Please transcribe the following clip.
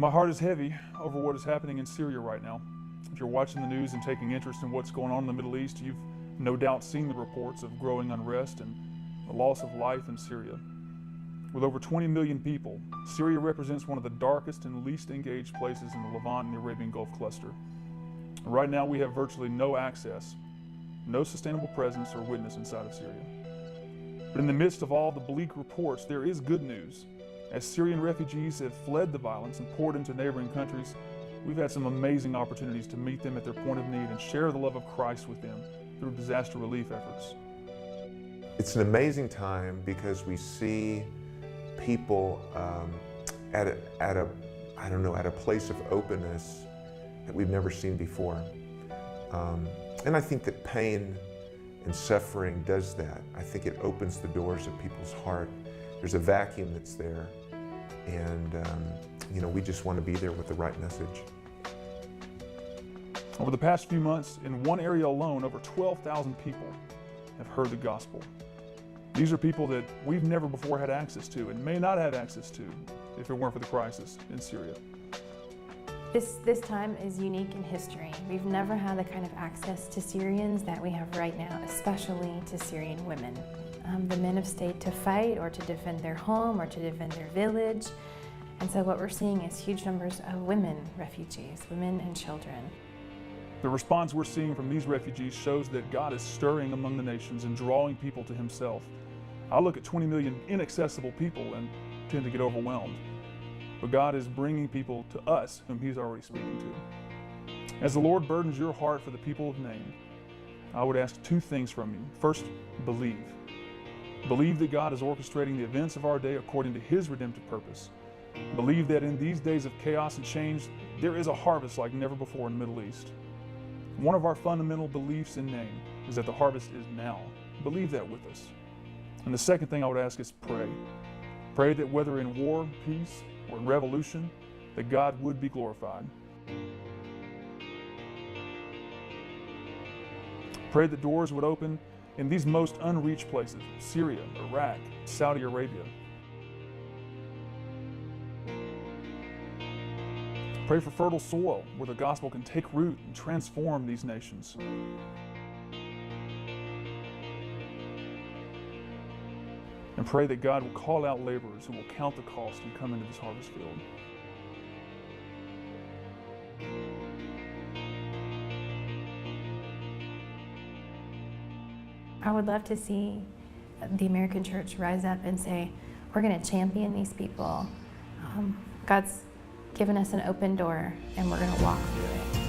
My heart is heavy over what is happening in Syria right now. If you're watching the news and taking interest in what's going on in the Middle East, you've no doubt seen the reports of growing unrest and the loss of life in Syria. With over 20 million people, Syria represents one of the darkest and least engaged places in the Levant and the Arabian Gulf cluster. Right now we have virtually no access, no sustainable presence or witness inside of Syria. But in the midst of all the bleak reports, there is good news. As Syrian refugees have fled the violence and poured into neighboring countries, we've had some amazing opportunities to meet them at their point of need and share the love of Christ with them through disaster relief efforts. It's an amazing time because we see people at a place of openness that we've never seen before. And I think that pain and suffering does that. I think it opens the doors of people's heart. There's a vacuum that's there, and we just want to be there with the right message. Over the past few months, in one area alone, over 12,000 people have heard the gospel. These are people that we've never before had access to and may not have access to if it weren't for the crisis in Syria. This time is unique in history. We've never had the kind of access to Syrians that we have right now, especially to Syrian women. The men have stayed to fight or to defend their home or to defend their village. And so what we're seeing is huge numbers of women refugees, women and children. The response we're seeing from these refugees shows that God is stirring among the nations and drawing people to Himself. I look at 20 million inaccessible people and tend to get overwhelmed. But God is bringing people to us whom He's already speaking to. As the Lord burdens your heart for the people of name, I would ask two things from you. First, believe. Believe that God is orchestrating the events of our day according to His redemptive purpose. Believe that in these days of chaos and change, there is a harvest like never before in the Middle East. One of our fundamental beliefs in name is that the harvest is now. Believe that with us. And the second thing I would ask is pray. Pray that whether in war, peace, or in revolution, that God would be glorified. Pray that doors would open in these most unreached places, Syria, Iraq, Saudi Arabia. Pray for fertile soil where the gospel can take root and transform these nations. And pray that God will call out laborers who will count the cost and come into this harvest field. I would love to see the American church rise up and say, we're going to champion these people. God's given us an open door and we're going to walk through it.